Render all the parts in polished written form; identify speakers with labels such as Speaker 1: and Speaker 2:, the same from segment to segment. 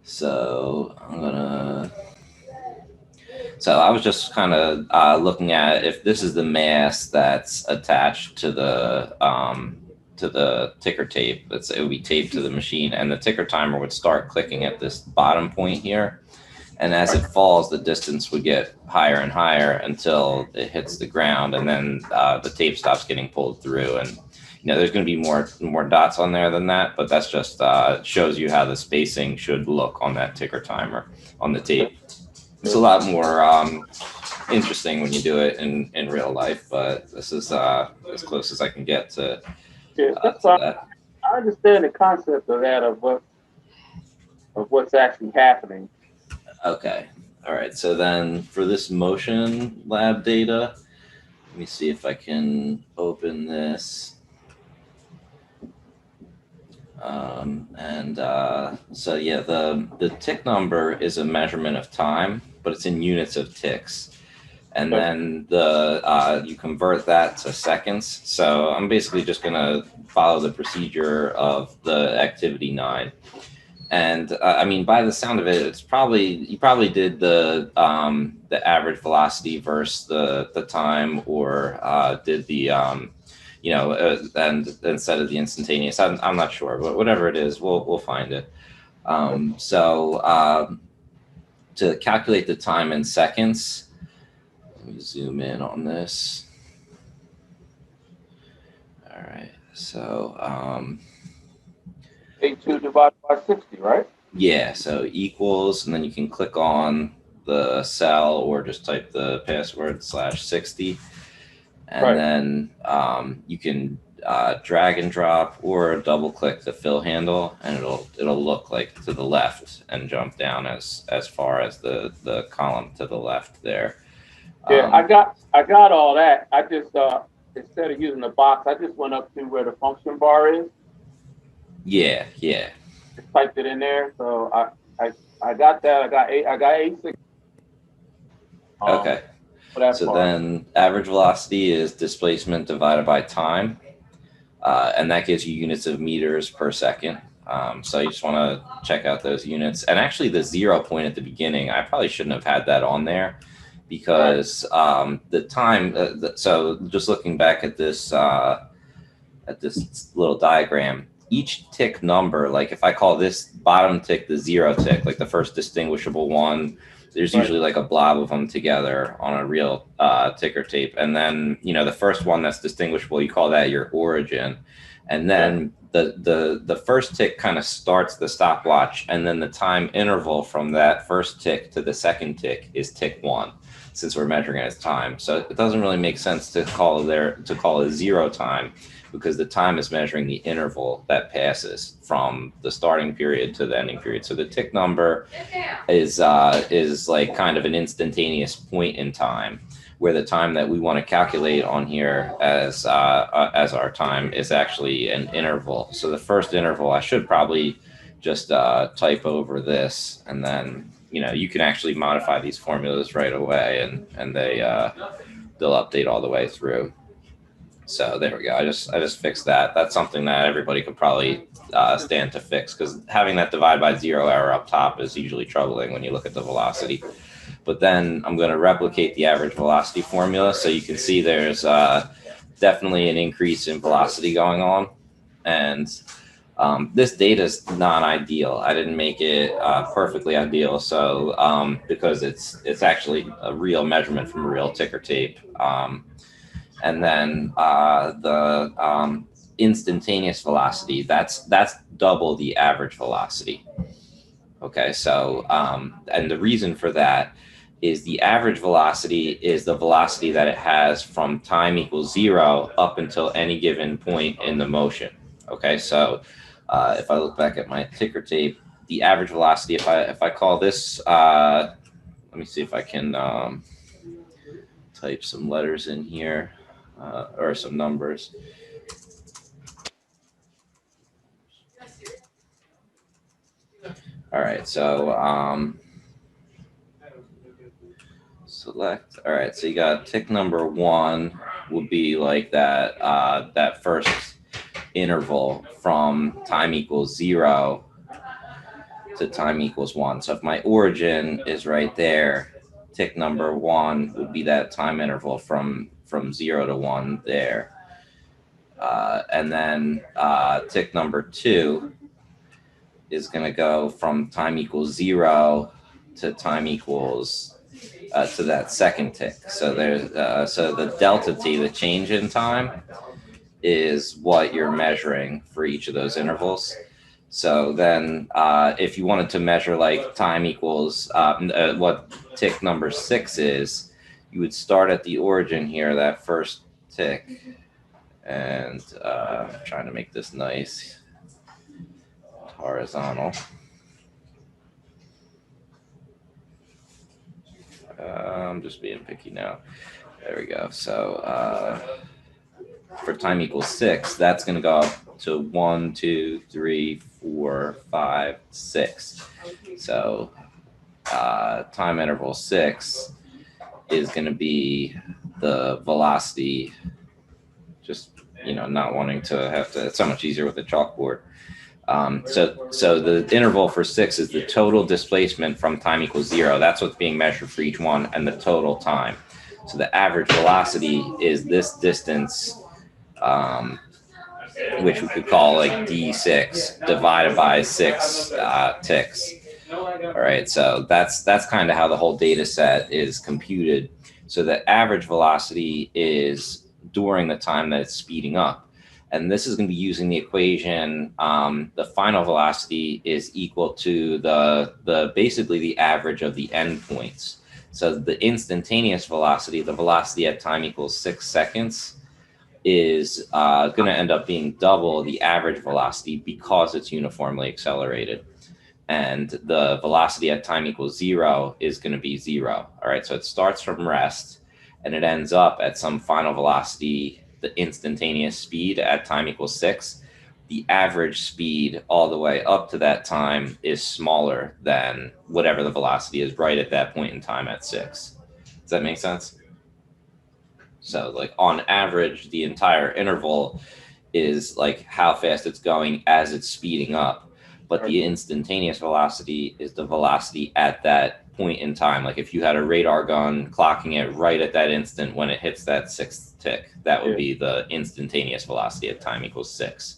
Speaker 1: So I'm gonna. So I was just kind of looking at if this is the mass that's attached to the ticker tape. It would be taped to the machine, and the ticker timer would start clicking at this bottom point here. And as it falls, the distance would get higher and higher until it hits the ground, and then the tape stops getting pulled through. And there's going to be more dots on there than that, but that's just shows you how the spacing should look on that ticker timer on the tape. It's a lot more interesting when you do it in real life, but this is as close as I can get
Speaker 2: Yeah, that's
Speaker 1: to
Speaker 2: fine.
Speaker 1: that.
Speaker 2: I understand the concept of that of what's actually happening.
Speaker 1: Okay. All right. So then for this motion lab data, let me see if I can open this. So yeah, the tick number is a measurement of time, but it's in units of ticks. And
Speaker 2: Okay.
Speaker 1: then you convert that to seconds. So I'm basically just gonna follow the procedure of the activity 9. And I mean, by the sound of it, you probably did the average velocity versus the time, or did the and instead of the instantaneous. I'm not sure, but whatever it is, we'll find it. So to calculate the time in seconds, let me zoom in on this. All right, so
Speaker 2: A2 divided by 60, right?
Speaker 1: yeah, so equals, and then you can click on the cell or just type the password /60, and
Speaker 2: Right.
Speaker 1: then you can drag and drop or double click the fill handle, and it'll look like to the left and jump down as far as the column to the left there.
Speaker 2: Yeah,
Speaker 1: Um,
Speaker 2: I got all that. I just instead of using the box, I just went up to where the function bar is,
Speaker 1: yeah, yeah.
Speaker 2: just typed it in there. So I got that. I got A6
Speaker 1: Okay.
Speaker 2: for that
Speaker 1: So
Speaker 2: part.
Speaker 1: then average velocity is displacement divided by time, and that gives you units of meters per second. So you just want to check out those units. And actually, the 0 point at the beginning, I probably shouldn't have had that on there
Speaker 2: Right.
Speaker 1: because the time. So just looking back at this little diagram, each tick number, like if I call this bottom tick the 0 tick, like the first distinguishable one, there's
Speaker 2: Right.
Speaker 1: usually like a blob of them together on a real ticker tape. And then, the first one that's distinguishable, you call that your origin. And
Speaker 2: Yeah.
Speaker 1: then the first tick kind of starts the stopwatch, and then the time interval from that first tick to the second tick is tick 1, since we're measuring it as time. So it doesn't really make sense to call a 0 time, because the time is measuring the interval that passes from the starting period to the ending period. So the tick number is like kind of an instantaneous point in time, where the time that we want to calculate on here as our time is actually an interval. So the first interval, I should probably just type over this, and then you can actually modify these formulas right away, and they'll update all the way through. So there we go. I just fixed that. That's something that everybody could probably stand to fix, because having that divide by 0 error up top is usually troubling when you look at the velocity. But then I'm going to replicate the average velocity formula, so you can see there's definitely an increase in velocity going on. And this data is not ideal. I didn't make it perfectly ideal, so because it's actually a real measurement from a real ticker tape. And then the instantaneous velocity, that's double the average velocity. Okay, so and the reason for that is the average velocity is the velocity that it has from time equals 0 up until any given point in the motion. Okay, so if I look back at my ticker tape, the average velocity, if I call this, let me see if I can type some letters in here, or some numbers. All right, so select. All right, so you got tick number 1 would be like that first interval from time equals 0 to time equals 1. So if my origin is right there, tick number 1 would be that time interval from 0 to 1 there. And then tick number 2 is going to go from time equals 0 to time equals to that second tick. So there's so the delta t, the change in time, is what you're measuring for each of those intervals. So then if you wanted to measure like time equals what tick number 6 is, you would start at the origin here, that first tick, and I'm trying to make this nice horizontal. I'm just being picky now. There we go. So for time equals 6, that's going to go up to 1, 2, 3, 4, 5, 6. So time interval 6 is going to be the velocity. Just not wanting to have to. It's so much easier with the chalkboard. So the interval for 6 is the total displacement from time equals 0. That's what's being measured for each one, and the total time. So the average velocity is this distance, which we could call like d6 divided by 6 ticks. All right, so that's kind of how the whole data set is computed. So the average velocity is during the time that it's speeding up. And this is going to be using the equation. The final velocity is equal to the basically the average of the endpoints. So the instantaneous velocity, the velocity at time equals 6 seconds, is going to end up being double the average velocity because it's uniformly accelerated. And the velocity at time equals 0 is going to be 0. All right, so it starts from rest and it ends up at some final velocity, the instantaneous speed at time equals 6. The average speed all the way up to that time is smaller than whatever the velocity is right at that point in time at 6. Does that make sense? So like on average, the entire interval is like how fast it's going as it's speeding up. But the instantaneous velocity is the velocity at that point in time. Like if you had a radar gun clocking it right at that instant when it hits that 6th tick, that would be the instantaneous velocity at time equals 6.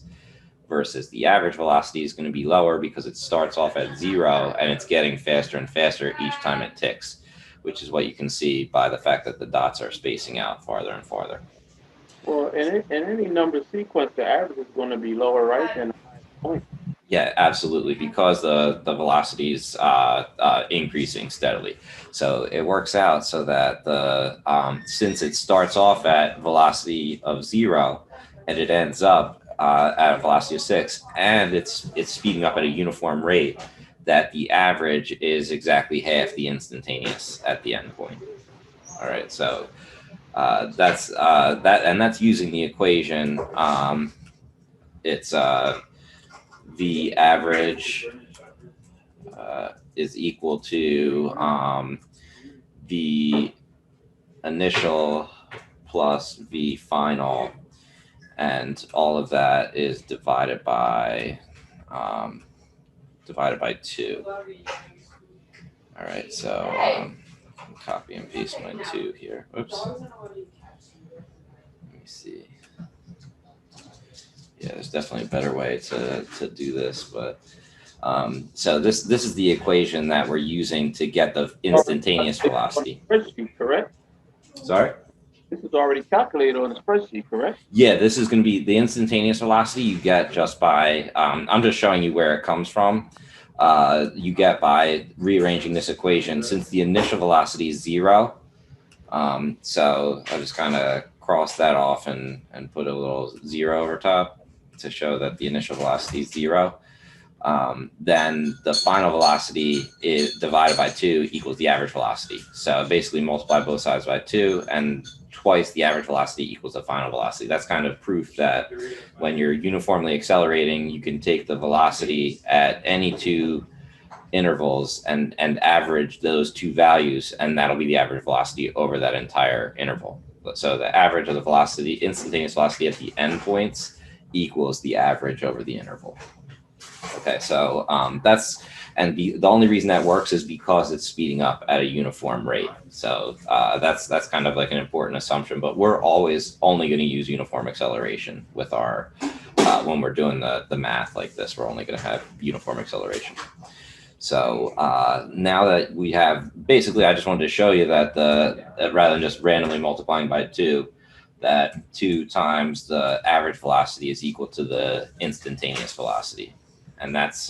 Speaker 1: Versus the average velocity is going to be lower because it starts off at 0 and it's getting faster and faster each time it ticks, which is what you can see by the fact that the dots are spacing out farther and farther.
Speaker 2: Well, in any number sequence, the average is going to be lower, right, than the highest point.
Speaker 1: Yeah, absolutely, because the velocity is increasing steadily. So it works out so that the since it starts off at velocity of 0 and it ends up at a velocity of 6, and it's speeding up at a uniform rate, that the average is exactly half the instantaneous at the end point. All right, so that's that, and that's using the equation. It's the average is equal to the initial plus v final, and all of that is divided by 2. All right, so copy and paste my 2 here. Oops. Let me see. Yeah, there's definitely a better way to do this, but so this is the equation that we're using to get the instantaneous velocity.
Speaker 2: Spreadsheet, correct?
Speaker 1: Sorry?
Speaker 2: This is already calculated on the spreadsheet, correct?
Speaker 1: Yeah, this is going to be the instantaneous velocity you get just by, I'm just showing you where it comes from. You get by rearranging this equation. Since the initial velocity is 0, so I just kind of cross that off and put a little 0 over top to show that the initial velocity is 0. Then the final velocity is divided by 2 equals the average velocity. So basically multiply both sides by 2, and twice the average velocity equals the final velocity. That's kind of proof that when you're uniformly accelerating, you can take the velocity at any 2 intervals and average those 2 values, and that'll be the average velocity over that entire interval. So the average of the velocity, instantaneous velocity at the endpoints, equals the average over the interval. Okay, so and the only reason that works is because it's speeding up at a uniform rate. So that's kind of like an important assumption. But we're always only going to use uniform acceleration with our when we're doing the math like this. We're only going to have uniform acceleration. So now that we have, basically, I just wanted to show you that rather than just randomly multiplying by 2, that 2 times the average velocity is equal to the instantaneous velocity, and that's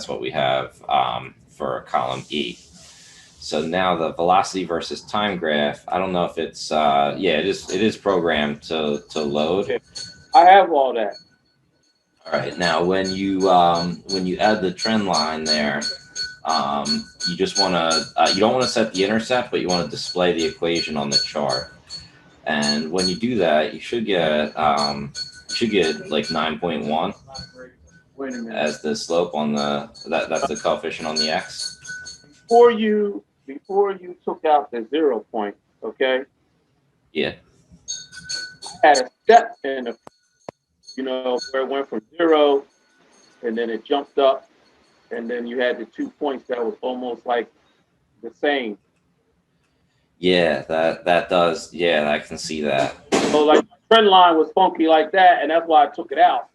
Speaker 1: what we have for column E. So now the velocity versus time graph. I don't know if it's it is programmed to load.
Speaker 2: Okay. I have all that.
Speaker 1: All right, now when you add the trend line there, you just want to you don't want to set the intercept, but you want to display the equation on the chart. And when you do that, you should get like 9.1 as the slope on that's the coefficient on the x.
Speaker 2: Before you took out the 0 point, okay?
Speaker 1: Yeah.
Speaker 2: I had a step in the, where it went from 0, and then it jumped up, and then you had the 2 points that was almost like the same.
Speaker 1: Yeah, that does. Yeah, I can see that.
Speaker 2: So like the trend line was funky like that, and that's why I took it out.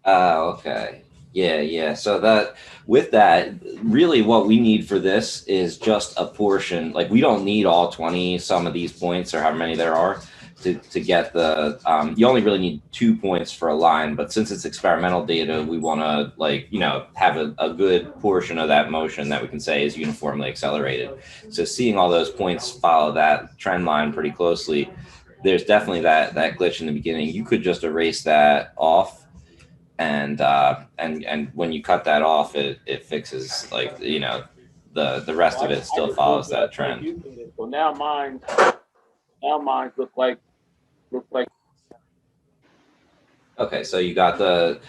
Speaker 1: Oh, okay. Yeah. So that with that, really what we need for this is just a portion. Like we don't need all 20 some of these points or however many there are to get the you only really need 2 points for a line, but since it's experimental data, we want to have a good portion of that motion that we can say is uniformly accelerated. So seeing all those points follow that trend line pretty closely, there's definitely that glitch in the beginning. You could just erase that off, and when you cut that off, it fixes the rest of it still follows that trend.
Speaker 2: So now mine look like.
Speaker 1: Okay, so you have the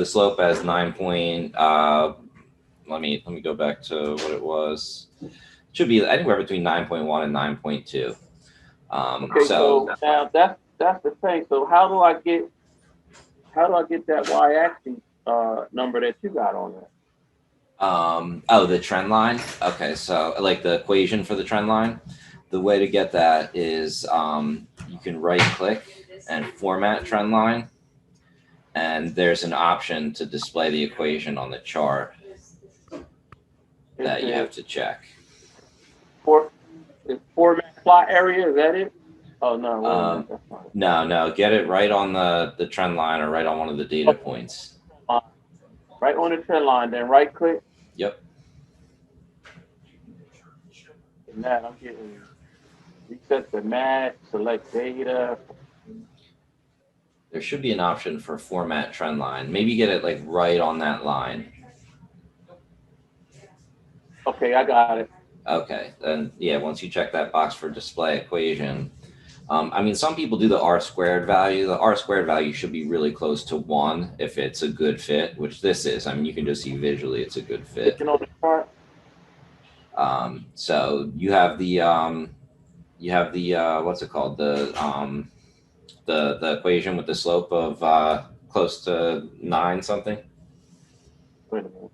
Speaker 1: slope as 9 point. Let me go back to what it was. It should be anywhere between 9.1 and 9.2.
Speaker 2: Okay, so now that's the thing. So how do I get that y-axis number that you got on there?
Speaker 1: The trend line. Okay, so like the equation for the trend line. The way to get that is you can right click and format trend line, and there's an option to display the equation on the chart that you have to check.
Speaker 2: Format plot area, is that it? Oh no.
Speaker 1: No, get it right on the trend line or right on one of the data points.
Speaker 2: Right on the trend line, then right click.
Speaker 1: Yep.
Speaker 2: And that I'm getting reset the match, select data.
Speaker 1: There should be an option for format trend line. Maybe get it like right on that line.
Speaker 2: Okay, I got it.
Speaker 1: Okay, then yeah, once you check that box for display equation, some people do the R squared value. The R squared value should be really close to 1 if it's a good fit, which this is. You can just see visually it's a good fit.
Speaker 2: On the chart.
Speaker 1: So you have the what's it called? The equation with the slope of close to 9 something.
Speaker 2: Wait a minute.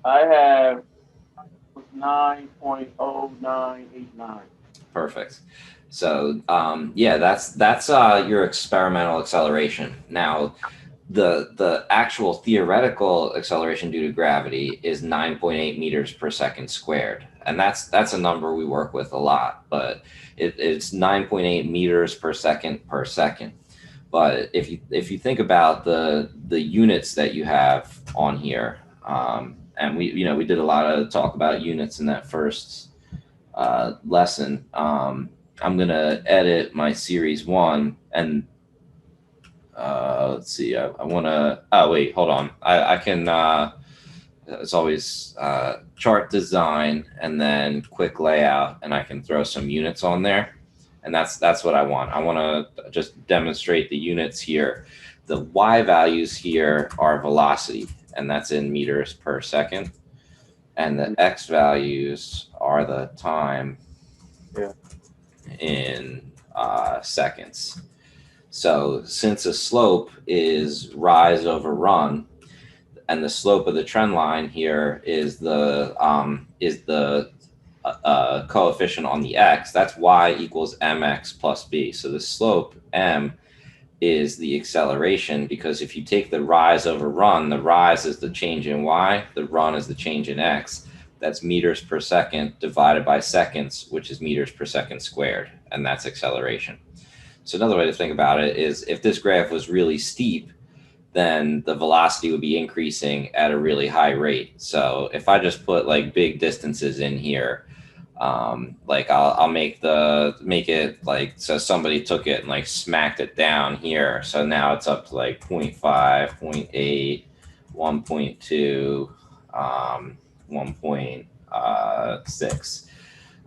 Speaker 2: I have 9.0989.
Speaker 1: Perfect. So that's your experimental acceleration. Now, the actual theoretical acceleration due to gravity is 9.8 meters per second squared, and that's a number we work with a lot. But it's 9.8 meters per second. But if you think about the units that you have on here, and we did a lot of talk about units in that first lesson. I'm gonna edit my series 1 and let's see. I want to. Oh wait, hold on. I can. It's always chart design and then quick layout, and I can throw some units on there, and that's what I want. I want to just demonstrate the units here. The y values here are velocity, and that's in meters per second, and the x values are the time in seconds. So since a slope is rise over run, and the slope of the trend line here is the coefficient on the x, that's y equals mx plus b. So the slope m is the acceleration, because if you take the rise over run, the rise is the change in y, the run is the change in x. That's meters per second divided by seconds, which is meters per second squared, and that's acceleration. So another way to think about it is, if this graph was really steep, then the velocity would be increasing at a really high rate. So if I just put like big distances in here, like I'll make it like, so somebody took it and like smacked it down here. So now it's up to like 0.5, 0.8, 1.2, 1.6.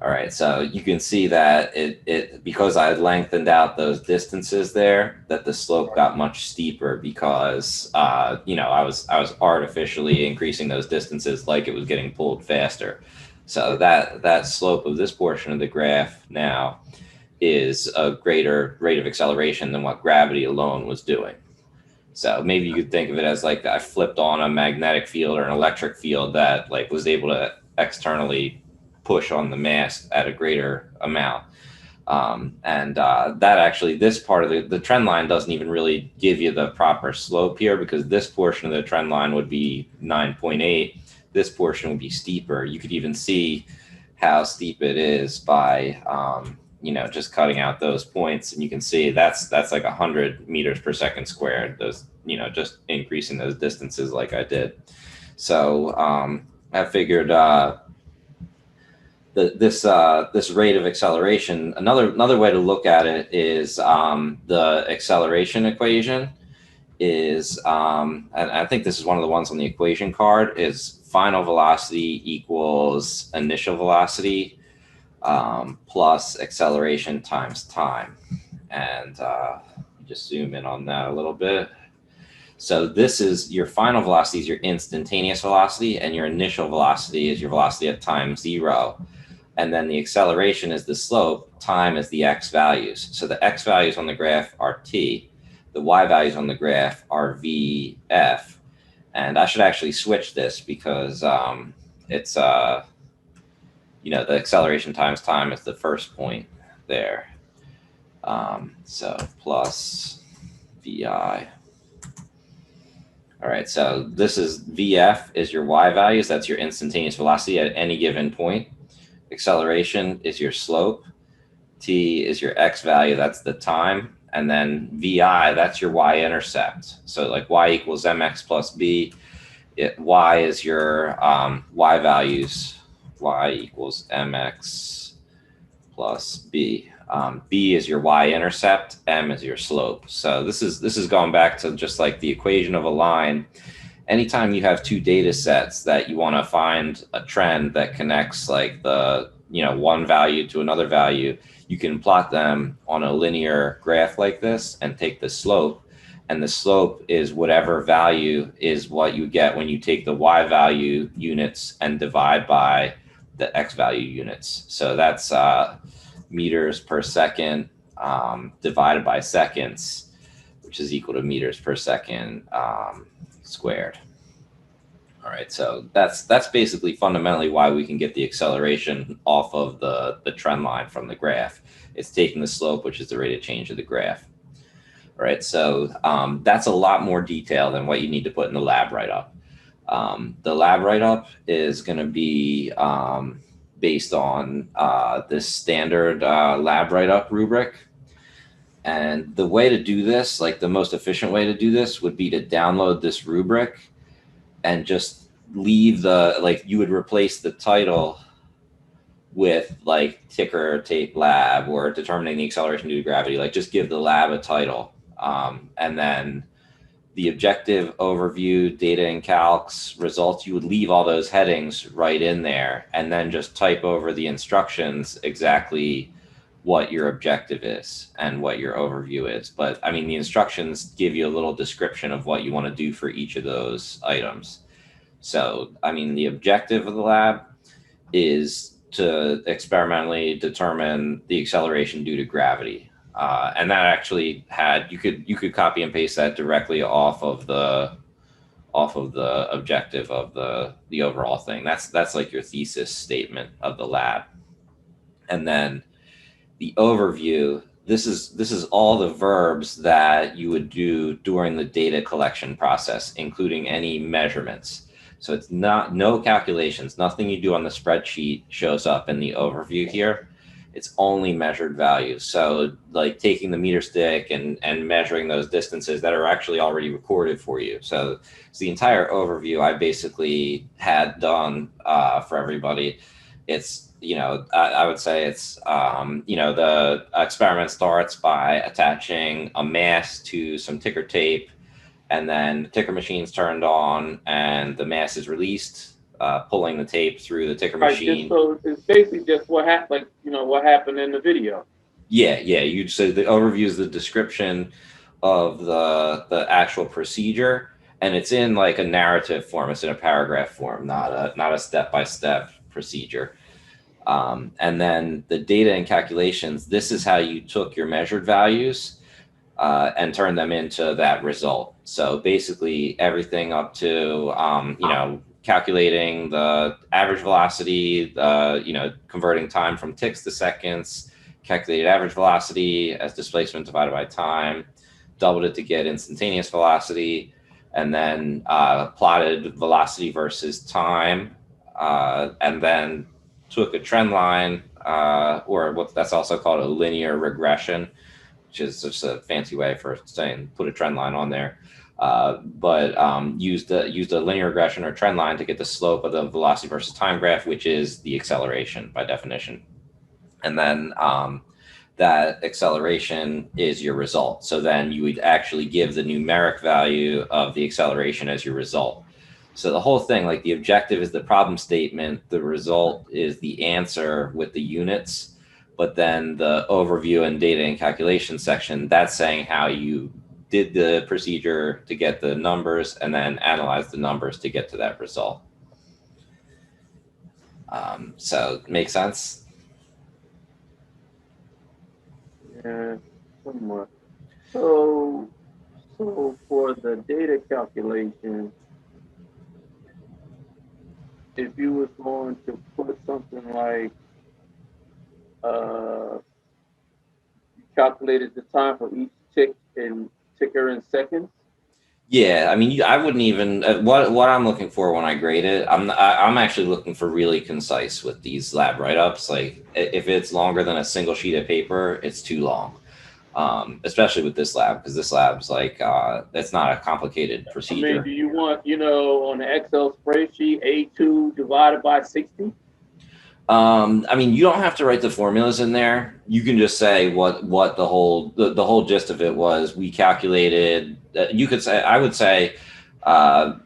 Speaker 1: All right, so you can see that it because I lengthened out those distances there, that the slope got much steeper, because I was artificially increasing those distances like it was getting pulled faster. So that slope of this portion of the graph now is a greater rate of acceleration than what gravity alone was doing. So maybe you could think of it as like I flipped on a magnetic field or an electric field that like was able to externally push on the mass at a greater amount. That actually, this part of the trend line doesn't even really give you the proper slope here, because this portion of the trend line would be 9.8. This portion would be steeper. You could even see how steep it is by just cutting out those points, and you can see that's like 100 meters per second squared. Those, just increasing those distances like I did. So I figured this rate of acceleration. Another way to look at it is the acceleration equation is, and I think this is one of the ones on the equation card, is final velocity equals initial velocity plus acceleration times time. And just zoom in on that a little bit. So this is your final velocity is your instantaneous velocity, and your initial velocity is your velocity at time 0. And then the acceleration is the slope, time is the x values. So the x values on the graph are t, the y values on the graph are vf. And I should actually switch this, because it's the acceleration times time is the first point there. So plus vi. All right, so this is vf is your y values, that's your instantaneous velocity at any given point. Acceleration is your slope, t is your x value, that's the time, and then vi, that's your y-intercept. So like y equals mx plus b, y is your y values, y equals mx plus b. B is your y-intercept, m is your slope. So this is going back to just like the equation of a line. Anytime you have two data sets that you want to find a trend that connects like the one value to another value, you can plot them on a linear graph like this and take the slope, and the slope is whatever value is what you get when you take the y value units and divide by the x value units. So that's meters per second divided by seconds, which is equal to meters per second squared. All right, so that's basically fundamentally why we can get the acceleration off of the trend line from the graph. It's taking the slope, which is the rate of change of the graph. All right, so that's a lot more detail than what you need to put in the lab write-up. The lab write-up is going to be based on this standard lab write-up rubric. And the way to do this, like the most efficient way to do this, would be to download this rubric and just leave you would replace the title with like ticker tape lab or determining the acceleration due to gravity. Like just give the lab a title. And then the objective, overview, data and calcs, results, you would leave all those headings right in there, and then just type over the instructions exactly what your objective is and what your overview is. But I mean, the instructions give you a little description of what you want to do for each of those items. So, I mean, the objective of the lab is to experimentally determine the acceleration due to gravity. And that actually had you could copy and paste that directly off of the objective of the overall thing. That's like your thesis statement of the lab. And then the overview, this is all the verbs that you would do during the data collection process, including any measurements. So it's not no calculations, nothing you do on the spreadsheet shows up in the overview here. It's only measured values. So like taking the meter stick and measuring those distances that are actually already recorded for you. So it's the entire overview I basically had done for everybody. It's, I would say it's, the experiment starts by attaching a mass to some ticker tape, and then the ticker machine's turned on and the mass is released, pulling the tape through the ticker
Speaker 2: Right,
Speaker 1: machine.
Speaker 2: so it's basically just what happened, like, what happened in the video.
Speaker 1: Yeah. So the overview is the description of the actual procedure, and it's in like a narrative form. It's in a paragraph form, not a step by step procedure. And then the data and calculations. This is how you took your measured values and turned them into that result. So basically, everything up to calculating the average velocity, converting time from ticks to seconds, calculated average velocity as displacement divided by time, doubled it to get instantaneous velocity, and then plotted velocity versus time, and then took a trend line, or what that's also called a linear regression, which is just a fancy way for saying put a trend line on there. But used a linear regression or trend line to get the slope of the velocity versus time graph, which is the acceleration by definition. And then that acceleration is your result. So then you would actually give the numeric value of the acceleration as your result. So the whole thing, like the objective is the problem statement, the result is the answer with the units, but then the overview and data and calculation section, that's saying how you did the procedure to get the numbers and then analyze the numbers to get to that result. So make sense?
Speaker 2: Yeah, somewhat. So for the data calculation, if you was going to put something like you calculated the time for each ticker in seconds.
Speaker 1: Yeah, I mean, I wouldn't even what I'm looking for when I grade it. I'm actually looking for really concise with these lab write-ups. Like if it's longer than a single sheet of paper, it's too long. Especially with this lab, because this lab's like it's not a complicated procedure.
Speaker 2: I mean, do you want, on the Excel spreadsheet, A2 divided by 60?
Speaker 1: I mean, you don't have to write the formulas in there. You can just say what the whole gist of it was. We calculated. You could say, I would say, from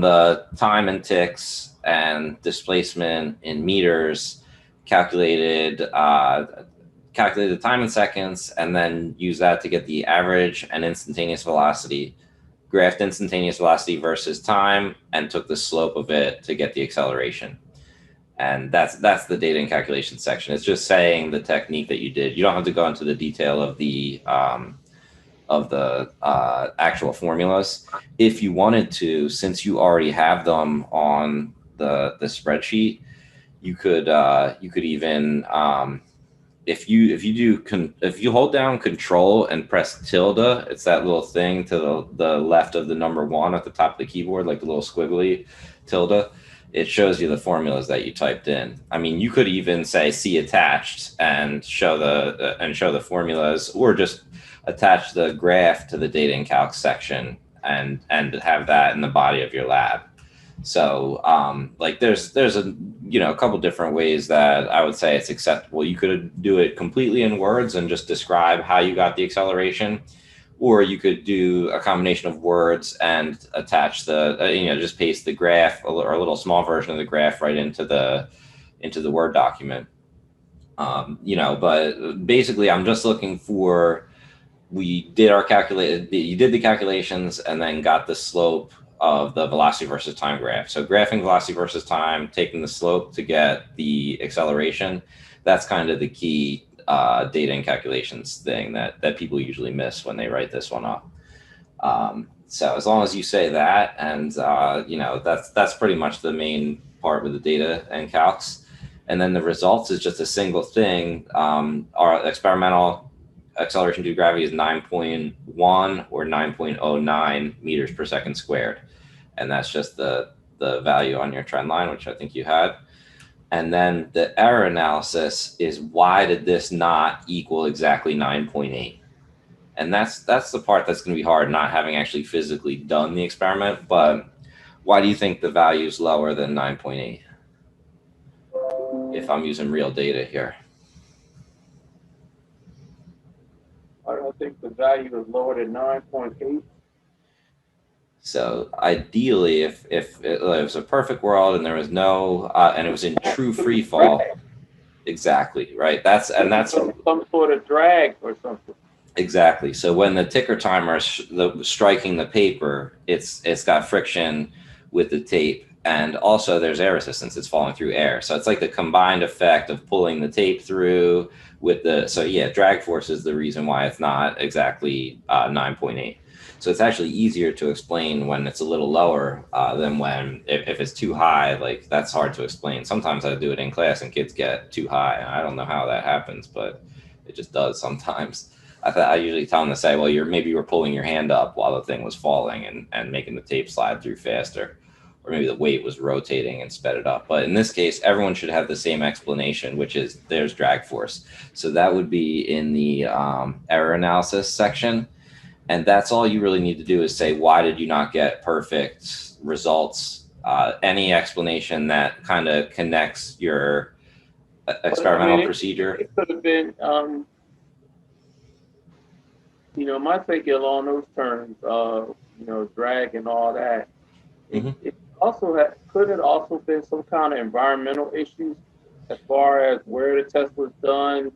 Speaker 1: the time in ticks and displacement in meters, calculated the time in seconds, and then use that to get the average and instantaneous velocity. Graphed instantaneous velocity versus time, and took the slope of it to get the acceleration. And that's the data and calculation section. It's just saying the technique that you did. You don't have to go into the detail of the actual formulas. If you wanted to, since you already have them on the spreadsheet, you could even if you hold down Control and press tilde, it's that little thing to the left of the number 1 at the top of the keyboard, like the little squiggly tilde. It shows you the formulas that you typed in. I mean, you could even say "see attached" and show the formulas, or just attach the graph to the data and calc section and have that in the body of your lab. So, like, there's a couple different ways that I would say it's acceptable. You could do it completely in words and just describe how you got the acceleration, or you could do a combination of words and attach just paste the graph or a little small version of the graph right into the Word document. But basically, I'm just looking for, you did the calculations and then got the slope of the velocity versus time graph. So graphing velocity versus time, taking the slope to get the acceleration, that's kind of the key data and calculations thing that people usually miss when they write this one up. So as long as you say that, and that's pretty much the main part with the data and calcs. And then the results is just a single thing. Our experimental acceleration due to gravity is 9.1 or 9.09 meters per second squared. And that's just the value on your trend line, which I think you had. And then the error analysis is, why did this not equal exactly 9.8? And that's the part that's going to be hard, not having actually physically done the experiment. But why do you think the value is lower than 9.8 if I'm using real data here?
Speaker 2: I don't think the value is lower than 9.8.
Speaker 1: So ideally, if it was a perfect world and there was no and it was in true free fall, exactly right. That's
Speaker 2: some sort of drag or something.
Speaker 1: Exactly. So when the ticker timer is striking the paper, it's got friction with the tape, and also there's air resistance. It's falling through air. So it's like the combined effect of pulling the tape through with the, so yeah, drag force is the reason why it's not exactly 9.8. So it's actually easier to explain when it's a little lower than when, if it's too high, like that's hard to explain. Sometimes I do it in class and kids get too high. And I don't know how that happens, but it just does sometimes. I usually tell them to say, well, maybe you were pulling your hand up while the thing was falling and making the tape slide through faster, or maybe the weight was rotating and sped it up. But in this case, everyone should have the same explanation, which is there's drag force. So that would be in the error analysis section. And that's all you really need to do is say, why did you not get perfect results? Any explanation that kind of connects your experimental procedure.
Speaker 2: It could have been, my thinking along those terms, drag and all that. It also could it also been some kind of environmental issues as far as where the test was done,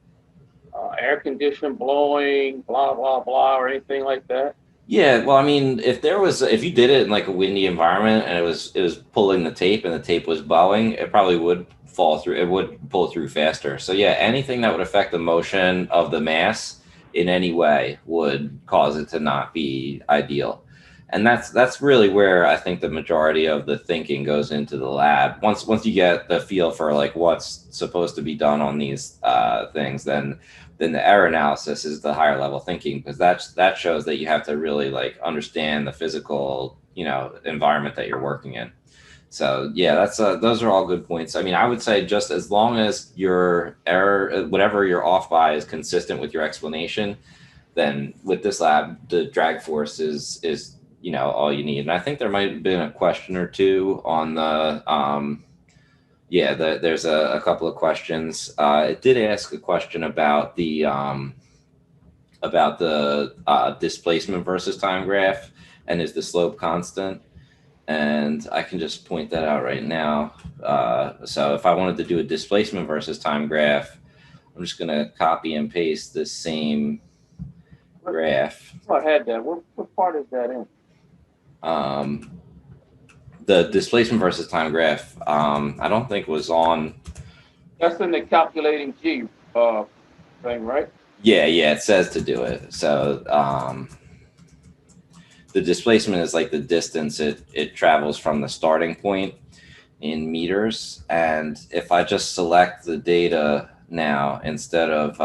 Speaker 2: air condition blowing, blah blah blah, or anything like that?
Speaker 1: Yeah, well, I mean, if you did it in like a windy environment and it was pulling the tape and the tape was bowing, it probably would fall through. It would pull through faster. So yeah, anything that would affect the motion of the mass in any way would cause it to not be ideal. And that's really where I think the majority of the thinking goes into the lab. Once you get the feel for like what's supposed to be done on these things, then the error analysis is the higher level thinking, because that shows that you have to really like understand the physical environment that you're working in. So yeah, those are all good points. I mean, I would say just as long as your error, whatever you're off by, is consistent with your explanation, then with this lab, the drag force is all you need. And I think there might have been a question or two on the there's a couple of questions. It did ask a question about the displacement versus time graph, and is the slope constant? And I can just point that out right now. So if I wanted to do a displacement versus time graph, I'm just going to copy and paste the same graph.
Speaker 2: I had that. What part is that in?
Speaker 1: The displacement versus time graph, I don't think was on.
Speaker 2: That's in the calculating G thing, right?
Speaker 1: Yeah, it says to do it. So the displacement is like the distance it travels from the starting point in meters. And if I just select the data now, instead of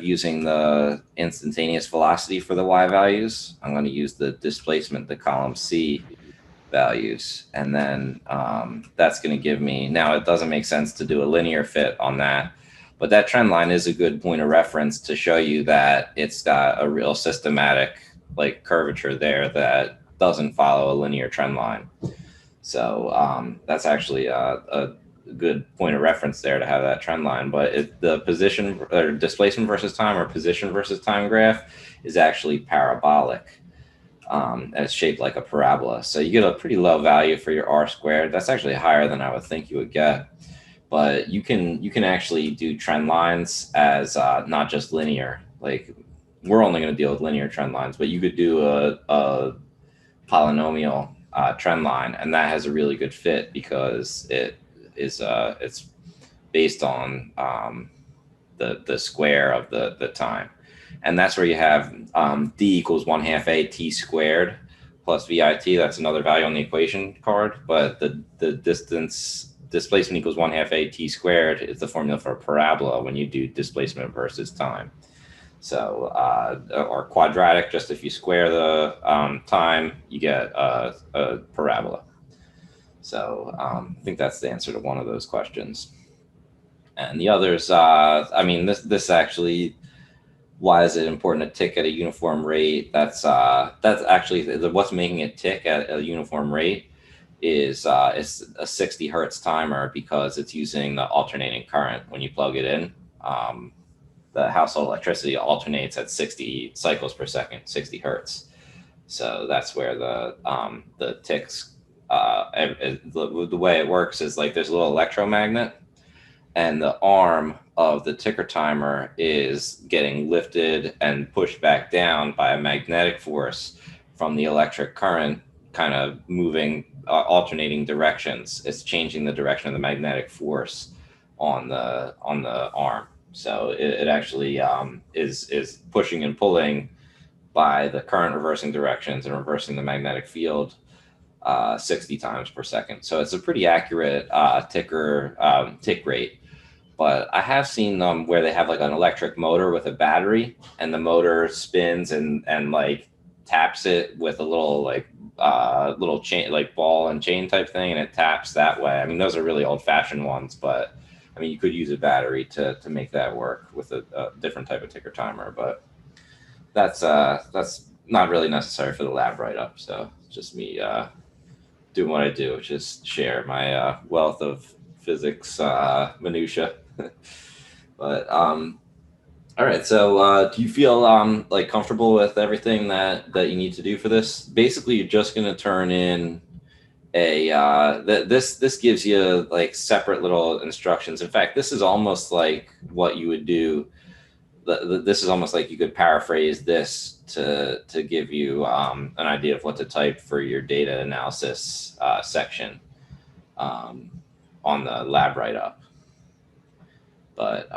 Speaker 1: using the instantaneous velocity for the y values, I'm going to use the displacement, the column C values, and then that's going to give me, now it doesn't make sense to do a linear fit on that, but that trend line is a good point of reference to show you that it's got a real systematic like curvature there that doesn't follow a linear trend line. So that's actually a good point of reference there to have that trend line. But the position or displacement versus time, or position versus time graph, is actually parabolic. And it's shaped like a parabola. So you get a pretty low value for your R squared. That's actually higher than I would think you would get. But you can actually do trend lines as not just linear. Like, we're only going to deal with linear trend lines, but you could do a polynomial trend line, and that has a really good fit because it's based on the square of the time. And that's where you have d equals 1/2 a t squared plus vit. That's another value on the equation card, but the displacement equals 1/2 a t squared is the formula for a parabola when you do displacement versus time. So, or quadratic, just if you square the time, you get a parabola. So I think that's the answer to one of those questions. And the others, I mean, this actually, why is it important to tick at a uniform rate? That's actually what's making it tick at a uniform rate is it's a 60 hertz timer because it's using the alternating current when you plug it in. The household electricity alternates at 60 cycles per second, 60 hertz. So that's where the ticks. The way it works is like there's a little electromagnet, and the arm of the ticker timer is getting lifted and pushed back down by a magnetic force from the electric current, kind of moving, alternating directions. It's changing the direction of the magnetic force on the arm. So it actually is pushing and pulling by the current reversing directions and reversing the magnetic field 60 times per second. So it's a pretty accurate tick rate. But I have seen them where they have like an electric motor with a battery, and the motor spins and like taps it with a little little chain, like ball and chain type thing, and it taps that way. I mean, those are really old fashioned ones, but I mean, you could use a battery to make that work with a different type of ticker timer. But that's not really necessary for the lab write up. So it's just me doing what I do, which is share my wealth of physics minutia. But all right. So do you feel like comfortable with everything that you need to do for this? Basically, you're just going to turn in a this gives you like separate little instructions. In fact, this is almost like what you would do. This is almost like you could paraphrase this to give you an idea of what to type for your data analysis section on the lab write up. But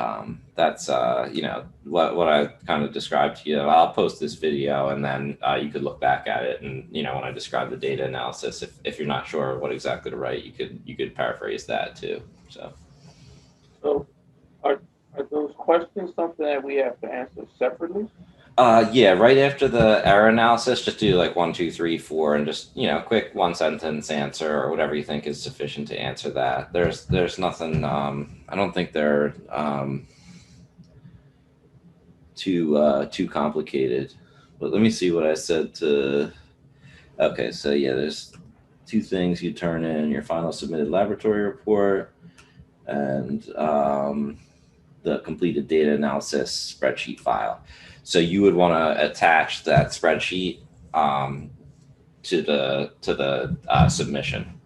Speaker 1: that's what I kind of described to you. I'll post this video, and then you could look back at it. And when I describe the data analysis, if you're not sure what exactly to write, you could paraphrase that too.
Speaker 2: So are those questions something that we have to answer separately?
Speaker 1: Yeah, right after the error analysis, just do like 1, 2, 3, 4, and just quick one sentence answer or whatever you think is sufficient to answer that. There's nothing. I don't think they're too complicated. But let me see what I said to. Okay, so yeah, there's 2 things you turn in: your final submitted laboratory report and the completed data analysis spreadsheet file. So you would want to attach that spreadsheet to the submission.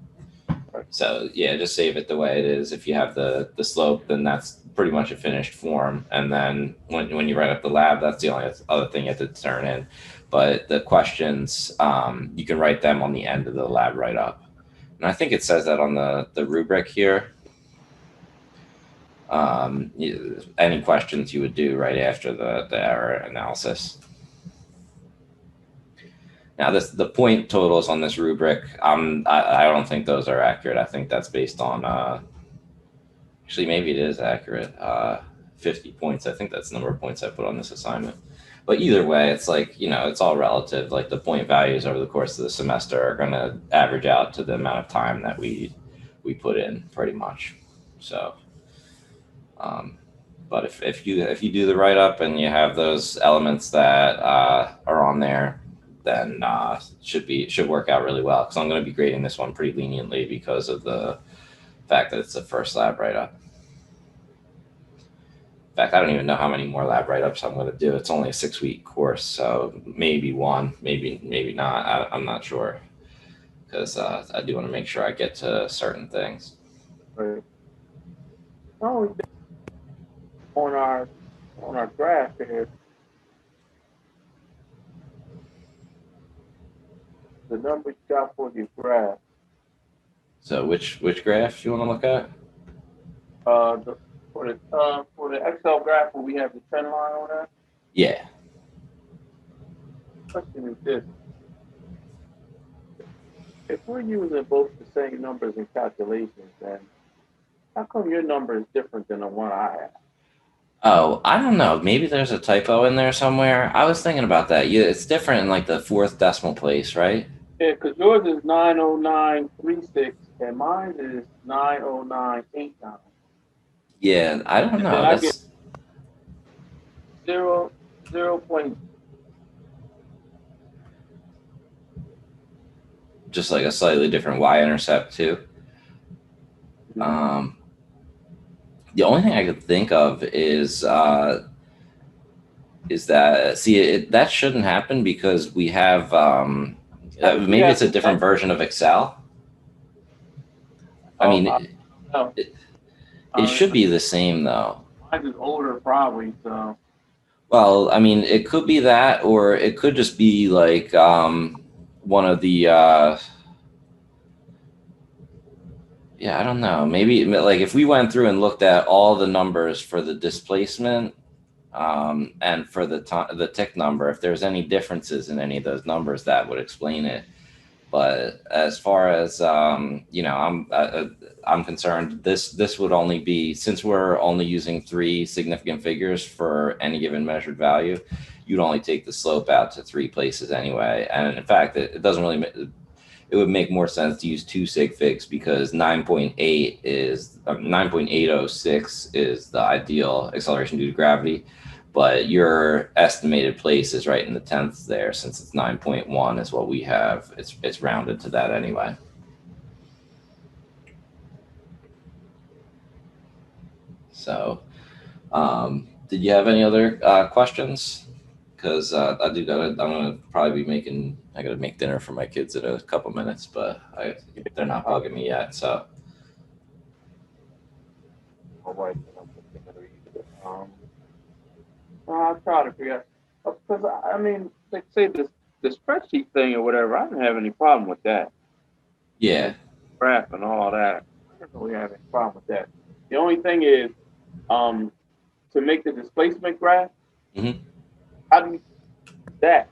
Speaker 1: So yeah, just save it the way it is. If you have the slope, then that's pretty much a finished form. And then when you write up the lab, that's the only other thing you have to turn in. But the questions, you can write them on the end of the lab write up. And I think it says that on the rubric here. Any questions you would do right after the error analysis. Now, the point totals on this rubric, I don't think those are accurate. I think that's based on, actually, maybe it is accurate, 50 points. I think that's the number of points I put on this assignment. But either way, it's like, it's all relative. Like the point values over the course of the semester are going to average out to the amount of time that we put in, pretty much. So. But if you do the write up and you have those elements that are on there, then should work out really well. Because I'm going to be grading this one pretty leniently because of the fact that it's the first lab write up. In fact, I don't even know how many more lab write ups I'm going to do. It's only a 6-week course, so maybe one, maybe not. I'm not sure because I do want to make sure I get to certain things.
Speaker 2: Right. Oh, on our graph here, the number you got for your graph.
Speaker 1: So which graph you want to look at?
Speaker 2: For the Excel graph where we have the trend line on that.
Speaker 1: Yeah.
Speaker 2: Question is this: if we're using both the same numbers in calculations, then how come your number is different than the one I have?
Speaker 1: Oh, I don't know. Maybe there's a typo in there somewhere. I was thinking about that. Yeah, it's different in like the fourth decimal place, right?
Speaker 2: Yeah, because yours is 90936 and mine is 90989.
Speaker 1: Yeah, I don't
Speaker 2: And then
Speaker 1: know.
Speaker 2: I get
Speaker 1: That's
Speaker 2: zero zero point
Speaker 1: just like a slightly different y-intercept too. Um, the only thing I could think of is that see that shouldn't happen because we have
Speaker 2: we
Speaker 1: maybe
Speaker 2: have
Speaker 1: it's a different version of Excel. I
Speaker 2: I
Speaker 1: mean,
Speaker 2: don't know.
Speaker 1: it should be the same though.
Speaker 2: Mine is older probably, so
Speaker 1: Well, I mean, it could be that, or it could just be like one of the yeah, I don't know. Maybe like if we went through and looked at all the numbers for the displacement and for the tick number, if there's any differences in any of those numbers, that would explain it. But as far as I'm concerned, this would only be since we're only using three significant figures for any given measured value. You'd only take the slope out to three places anyway, and in fact, it doesn't really. It would make more sense to use two sig figs because 9.8 is 9.806 is the ideal acceleration due to gravity, but your estimated place is right in the tenths there since it's 9.1 is what we have. It's rounded to that anyway. So, did you have any other questions? Because I'm gonna probably be making. I gotta make dinner for my kids in a couple minutes, but they're not bugging me yet. So,
Speaker 2: my wife and I'm looking at her either. I'll try to figure out because I mean, they say this the spreadsheet thing or whatever. I didn't have any problem with that.
Speaker 1: yeah.
Speaker 2: The graph and all that. I didn't really have any problem with that. The only thing is, um, to make the displacement graph,
Speaker 1: Hmm.
Speaker 2: how do you do that?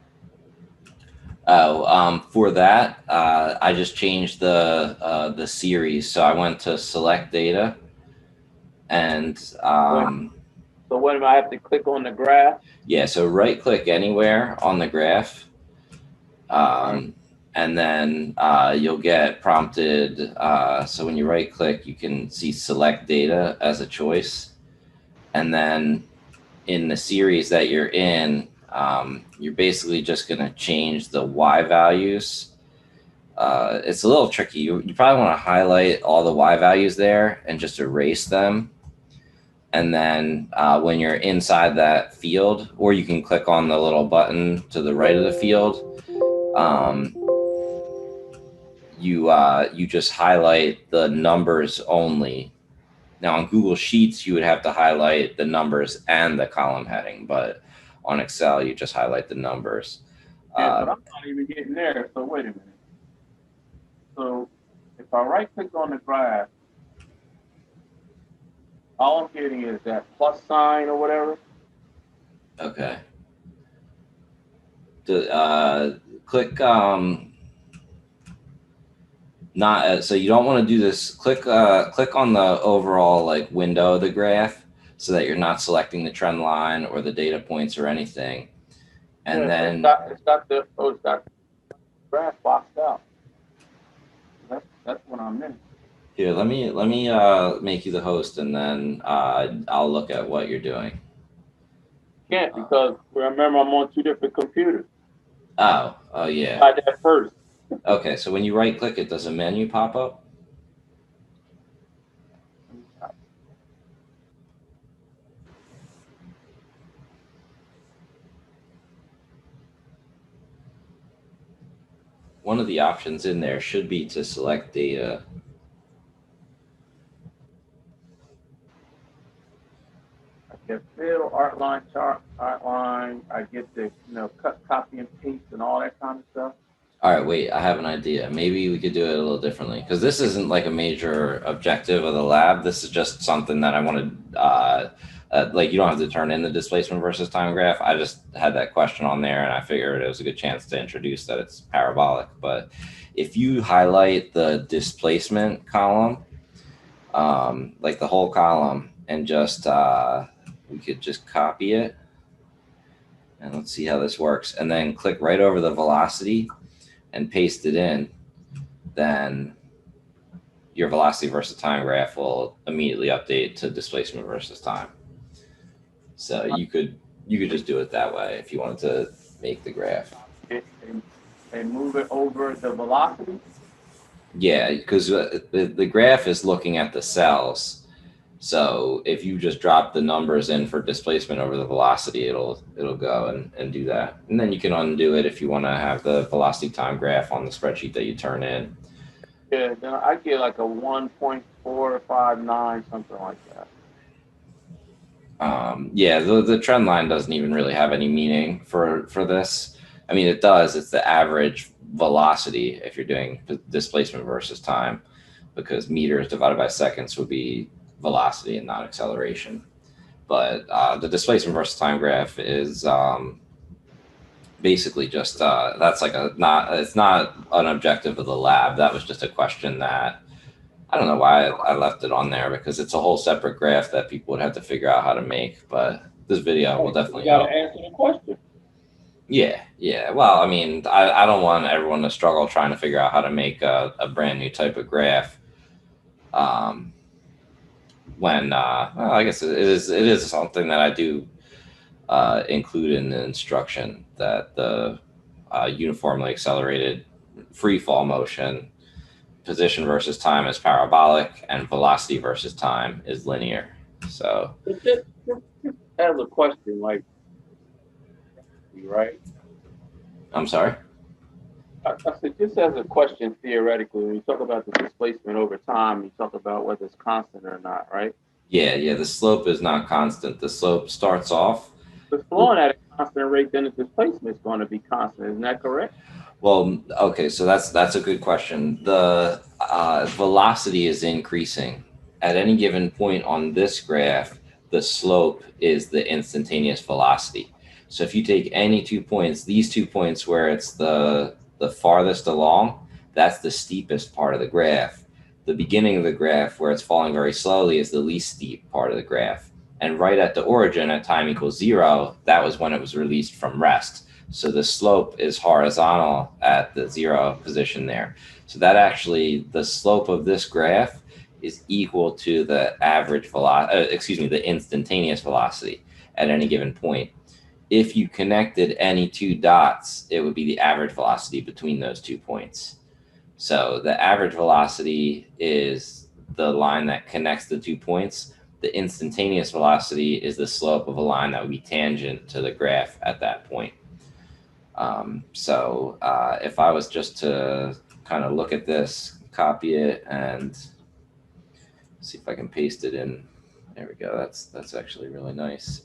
Speaker 1: Oh, for that, I just changed the series. So I went to select data, and
Speaker 2: When, so when do I have to click on the graph?
Speaker 1: yeah. So right click anywhere on the graph,
Speaker 2: All right.
Speaker 1: um, and then you'll get prompted. So when you right click, you can see select data as a choice, and then in the series that you're in, you're basically just going to change the y values. It's a little tricky. You probably want to highlight all the y values there and just erase them. And then when you're inside that field, or you can click on the little button to the right of the field, um, you just highlight the numbers only. Now on Google Sheets, you would have to highlight the numbers and the column heading, but on Excel, you just highlight the numbers.
Speaker 2: Yeah, but
Speaker 1: Uh,
Speaker 2: I'm not even getting there. So wait a minute. So if I right click on the graph, all I'm getting is that plus sign or whatever.
Speaker 1: okay. Click not so you don't want to do this. Click on the overall like window of the graph so that you're not selecting the trend line or the data points or anything. And
Speaker 2: Yeah, but
Speaker 1: then
Speaker 2: it's got the graph boxed out. That's what I'm in.
Speaker 1: here, let me make you the host, and then I'll look at what you're doing.
Speaker 2: Can't
Speaker 1: Uh,
Speaker 2: because remember I'm on two different computers.
Speaker 1: oh yeah.
Speaker 2: Try that first.
Speaker 1: Okay, so when you right click it, does a menu pop up? One of the options in there should be to select data.
Speaker 2: I get fill, art line, chart, art line. I get the cut, copy, and paste, and all that kind of stuff.
Speaker 1: All right, wait, I have an idea. Maybe we could do it a little differently because this isn't like a major objective of the lab. This is just something that I wanted. Like, you don't have to turn in the displacement versus time graph. I just had that question on there, and I figured it was a good chance to introduce that it's parabolic. But if you highlight the displacement column, like the whole column, and just we could just copy it, and let's see how this works, and then click right over the velocity and paste it in, then your velocity versus time graph will immediately update to displacement versus time. So you could just do it that way if you wanted to make the graph.
Speaker 2: And move it over the velocity.
Speaker 1: Yeah, because the graph is looking at the cells. So if you just drop the numbers in for displacement over the velocity, it'll go and do that. And then you can undo it if you want to have the velocity time graph on the spreadsheet that you turn in.
Speaker 2: Yeah, then I get like a 1.459, something like that.
Speaker 1: Yeah, the trend line doesn't even really have any meaning for this. I mean, it does. It's the average velocity if you're doing displacement versus time, because meters divided by seconds would be velocity and not acceleration. But the displacement versus time graph is basically just that's like it's not an objective of the lab. That was just a question that I don't know why I left it on there, because it's a whole separate graph that people would have to figure out how to make. But this video will definitely
Speaker 2: You got to
Speaker 1: help.
Speaker 2: answer the question.
Speaker 1: Yeah, yeah. Well, I mean, I don't want everyone to struggle trying to figure out how to make a brand new type of graph. Um, when well, I guess it is something that I do include in the instruction, that the uniformly accelerated free fall motion, position versus time is parabolic, and velocity versus time is linear. So,
Speaker 2: Just as a question, like, right?
Speaker 1: I'm sorry.
Speaker 2: I said, just as a question, theoretically, when you talk about the displacement over time, you talk about whether it's constant or not, right?
Speaker 1: Yeah, yeah. The slope is not constant. The slope starts off.
Speaker 2: If it's flowing at a constant rate, then the displacement is going to be constant. Isn't that correct?
Speaker 1: Well, okay, so that's a good question. The velocity is increasing at any given point on this graph. The slope is the instantaneous velocity. So if you take any 2 points, these 2 points where it's the farthest along, that's the steepest part of the graph. The beginning of the graph where it's falling very slowly is the least steep part of the graph. And right at the origin at time equals 0, that was when it was released from rest. So the slope is horizontal at the 0 position there. So that actually, the slope of this graph is equal to the average velocity, the instantaneous velocity at any given point. If you connected any two dots, it would be the average velocity between those 2 points. So the average velocity is the line that connects the 2 points. The instantaneous velocity is the slope of a line that would be tangent to the graph at that point. So if I was just to kind of look at this, copy it, and see if I can paste it in. There we go. That's actually really nice.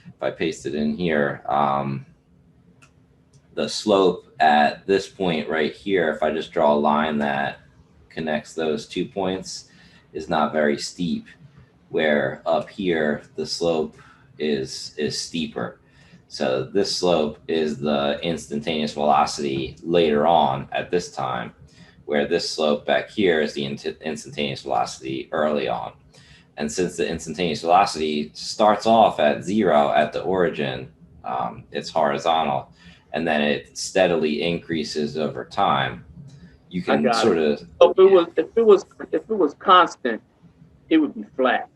Speaker 1: If I paste it in here, the slope at this point right here, if I just draw a line that connects those 2 points, is not very steep, where up here the slope is steeper. So this slope is the instantaneous velocity later on at this time, where this slope back here is the instantaneous velocity early on. And since the instantaneous velocity starts off at 0 at the origin, it's horizontal, and then it steadily increases over time. You can sort of.
Speaker 2: So if it was constant, it would be flat.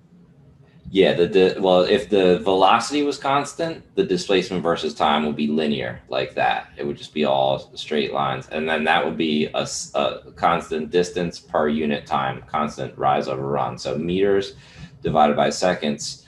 Speaker 1: Yeah, well, if the velocity was constant, the displacement versus time would be linear like that. It would just be all straight lines, and then that would be a constant distance per unit time, constant rise over run. So meters divided by seconds.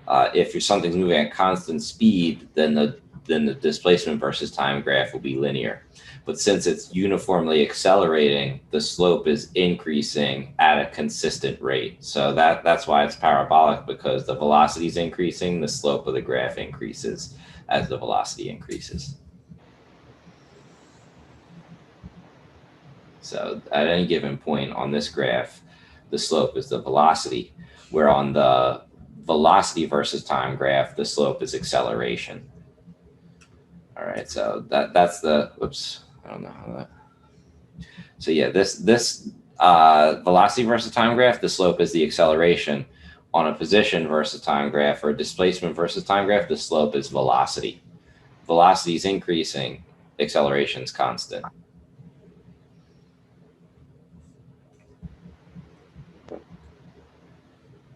Speaker 1: If something's moving at constant speed, then the displacement versus time graph will be linear. But since it's uniformly accelerating, the slope is increasing at a consistent rate. So that's why it's parabolic, because the velocity is increasing, the slope of the graph increases as the velocity increases. So at any given point on this graph, the slope is the velocity, where on the velocity versus time graph, the slope is acceleration. All right, so that's the, oops, I don't know how that. So yeah, this velocity versus time graph, the slope is the acceleration. On a position versus time graph or a displacement versus time graph, the slope is velocity. Velocity is increasing, acceleration is constant.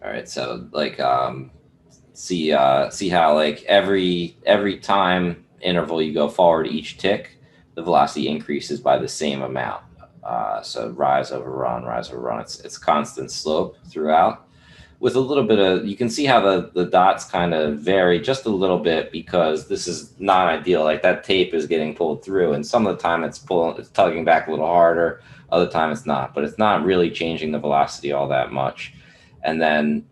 Speaker 1: All right, so like see how like every time interval you go forward each tick, the velocity increases by the same amount. So rise over run, rise over run. It's constant slope throughout. With a little bit of, you can see how the dots kind of vary just a little bit because this is not ideal. Like that tape is getting pulled through, and some of the time it's tugging back a little harder. Other time it's not, but it's not really changing the velocity all that much. And then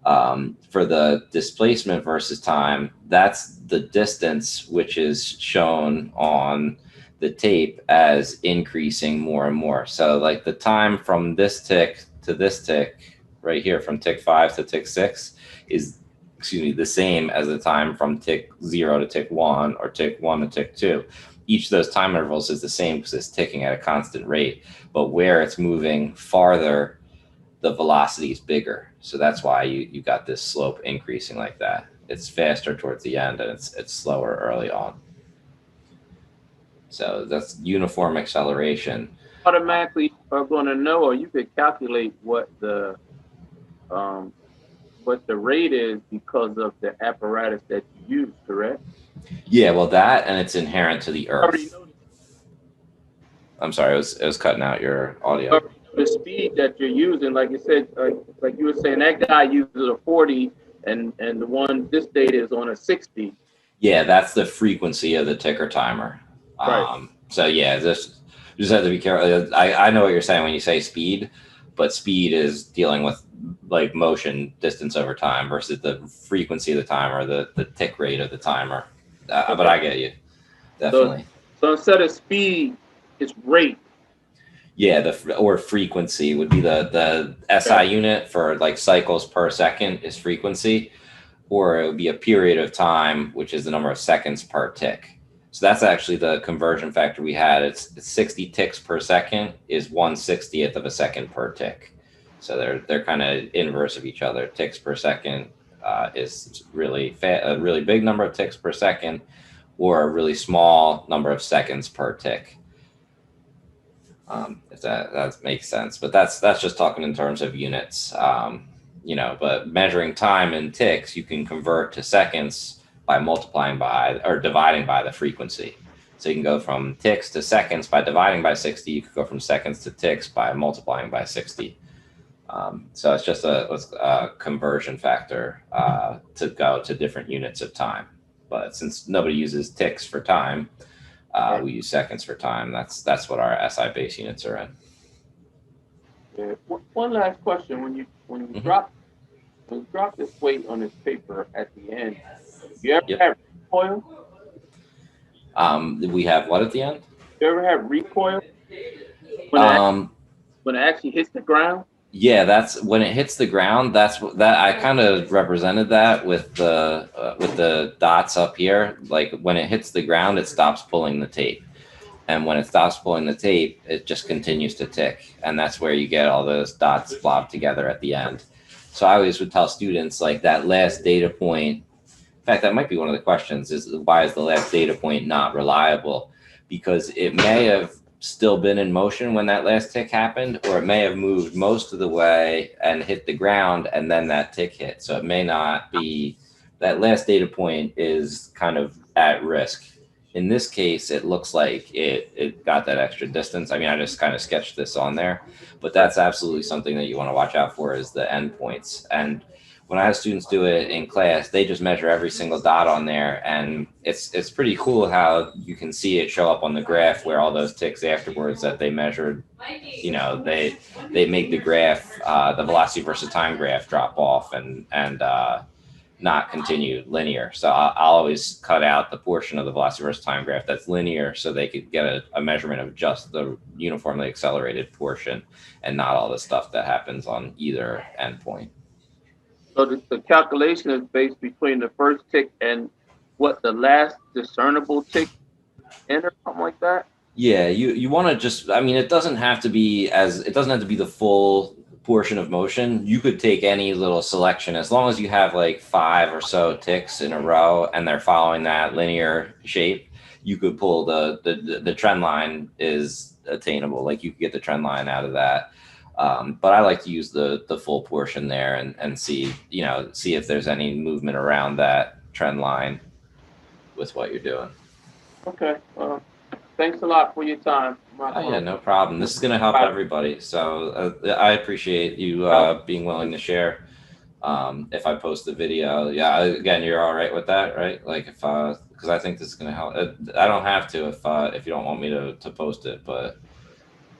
Speaker 1: for the displacement versus time, that's the distance which is shown on the tape as increasing more and more. So like the time from this tick to this tick right here, from tick 5 to tick 6 is, excuse me, the same as the time from tick 0 to tick 1 or tick 1 to tick 2. Each of those time intervals is the same because it's ticking at a constant rate, but where it's moving farther, the velocity is bigger. So that's why you got this slope increasing like that. It's faster towards the end and it's slower early on. So that's uniform acceleration.
Speaker 2: Automatically are going to know, or you could calculate what the rate is because of the apparatus that you use, correct?
Speaker 1: Yeah, well, that and it's inherent to the Earth. I'm sorry, it was cutting out your audio.
Speaker 2: The speed that you're using, like you said, like you were saying, that guy uses a 40, and the one this data is on a 60.
Speaker 1: Yeah, that's the frequency of the ticker timer.
Speaker 2: Right.
Speaker 1: So yeah, just have to be careful. I know what you're saying when you say speed, but speed is dealing with like motion distance over time versus the frequency of the timer, the tick rate of the timer.
Speaker 2: Okay.
Speaker 1: But I get you, definitely.
Speaker 2: So instead of speed, it's rate.
Speaker 1: Yeah, or frequency would be the SI unit for like cycles per second is frequency, or it would be a period of time, which is the number of seconds per tick. So that's actually the conversion factor we had. It's 60 ticks per second is 1/60th of a second per tick. So they're kind of inverse of each other. Ticks per second is really a really big number of ticks per second, or a really small number of seconds per tick. If that makes sense, but that's just talking in terms of units. But measuring time in ticks, you can convert to seconds by multiplying by or dividing by the frequency. So you can go from ticks to seconds by dividing by 60. You could go from seconds to ticks by multiplying by 60. So it's just a conversion factor to go to different units of time. But since nobody uses ticks for time, we use seconds for time. That's what our SI base units are in.
Speaker 2: Yeah. One last question: when you drop this weight on this paper at the end, you ever have recoil?
Speaker 1: We have what at the end?
Speaker 2: You ever have recoil when it actually hits the ground?
Speaker 1: Yeah, that's when it hits the ground. That I kind of represented that with the dots up here. Like when it hits the ground, it stops pulling the tape, and when it stops pulling the tape, it just continues to tick, and that's where you get all those dots blobbed together at the end. So I always would tell students like that last data point. In fact, that might be one of the questions: is why is the last data point not reliable? Because it may have still been in motion when that last tick happened, or it may have moved most of the way and hit the ground and then that tick hit. So it may not be, that last data point is kind of at risk. In this case, it looks like it got that extra distance. I mean, I just kind of sketched this on there, but that's absolutely something that you want to watch out for is the endpoints. And when I have students do it in class, they just measure every single dot on there, and it's pretty cool how you can see it show up on the graph where all those ticks afterwards that they measured, they make the graph, the velocity versus time graph drop off, and not continue linear. So I'll always cut out the portion of the velocity versus time graph that's linear so they could get a measurement of just the uniformly accelerated portion and not all the stuff that happens on either endpoint.
Speaker 2: So the calculation is based between the first tick and what the last discernible tick in or something like that?
Speaker 1: Yeah, you want to just, I mean, it doesn't have to be the full portion of motion. You could take any little selection as long as you have like 5 or so ticks in a row and they're following that linear shape. You could pull the trend line is attainable. Like you could get the trend line out of that. But I like to use the full portion there and see, see if there's any movement around that trend line with what you're doing.
Speaker 2: Okay. Thanks a lot for your time.
Speaker 1: Oh, yeah, no problem. This is going to help everybody. So I appreciate you being willing to share. If I post the video, yeah, again, you're all right with that, right? Like if, because I think this is going to help. I don't have to if you don't want me to post it, but.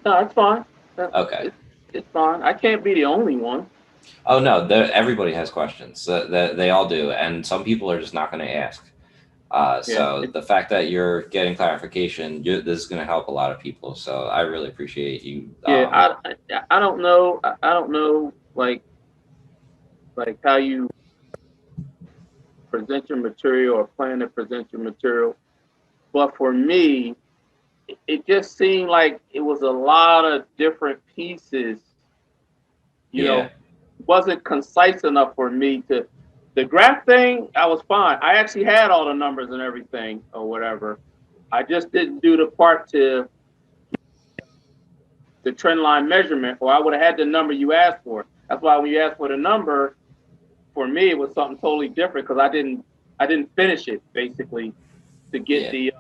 Speaker 2: No, it's fine.
Speaker 1: Okay.
Speaker 2: It's fine. I can't be the only one.
Speaker 1: Oh, no, everybody has questions. They all do. And some people are just not going to ask. So the fact that you're getting clarification, this is going to help a lot of people. So I really appreciate you.
Speaker 2: Yeah, I don't know. I don't know like how you present your material or plan to present your material. But for me, it just seemed like it was a lot of different pieces. You know, wasn't concise enough for me to. The graph thing, I was fine. I actually had all the numbers and everything or whatever. I just didn't do the part to the trend line measurement, or I would have had the number you asked for. That's why when you asked for the number, for me it was something totally different because I didn't finish it basically to get the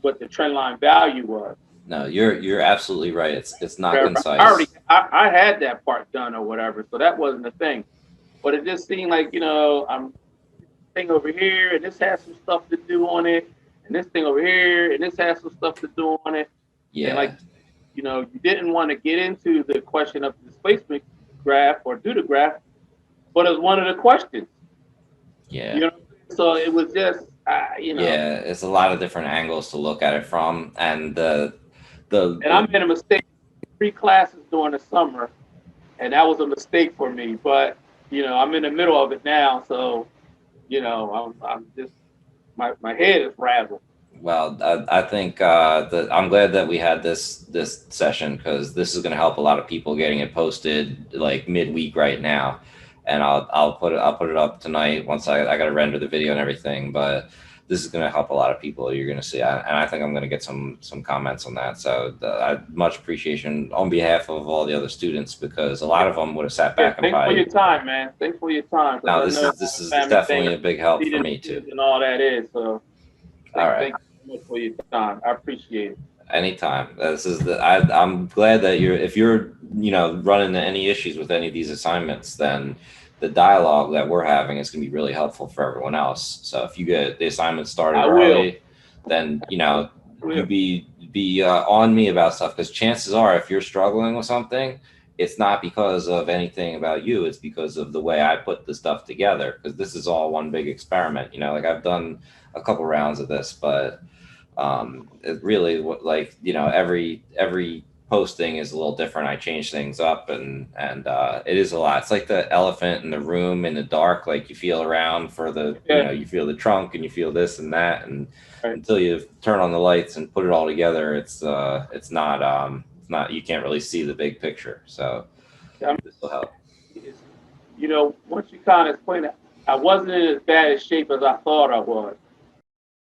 Speaker 2: what the trend line value was.
Speaker 1: No, you're absolutely right. It's not concise.
Speaker 2: I had that part done or whatever, so that wasn't the thing. But it just seemed like, I'm thing over here, and this has some stuff to do on it, and this thing over here, and this has some stuff to do on it.
Speaker 1: Yeah.
Speaker 2: And like, you didn't want to get into the question of the displacement graph or do the graph, but it was one of the questions.
Speaker 1: Yeah.
Speaker 2: So it was just,
Speaker 1: Yeah, it's a lot of different angles to look at it from, and And
Speaker 2: I made a mistake 3 classes during the summer, and that was a mistake for me. But I'm in the middle of it now, so I'm just my head is frazzled.
Speaker 1: Well, I think that I'm glad that we had this session because this is going to help a lot of people getting it posted like midweek right now, and I'll put it up tonight once I got to render the video and everything. But this is going to help a lot of people. You're going to see, and I think I'm going to get some comments on that. So much appreciation on behalf of all the other students because a lot of them would have sat back and
Speaker 2: probably. Thanks for your time, man. Thanks for your time.
Speaker 1: Now this is definitely a big help for me too.
Speaker 2: And all that is so.
Speaker 1: All right.
Speaker 2: Thank you so much for your time. I appreciate it.
Speaker 1: Anytime. I'm glad that if you're running into any issues with any of these assignments, then the dialogue that we're having is going to be really helpful for everyone else. So if you get the assignment started early, then you be on me about stuff because chances are if you're struggling with something, it's not because of anything about you. It's because of the way I put the stuff together because this is all one big experiment. Like I've done a couple rounds of this, but it really every posting is a little different. I change things up and it is a lot. It's like the elephant in the room in the dark, like you feel around for the you feel the trunk and you feel this and that and until you turn on the lights and put it all together, it's not you can't really see the big picture. So this will help.
Speaker 2: Once you kind of explain it, I wasn't in as bad a shape as I thought I was.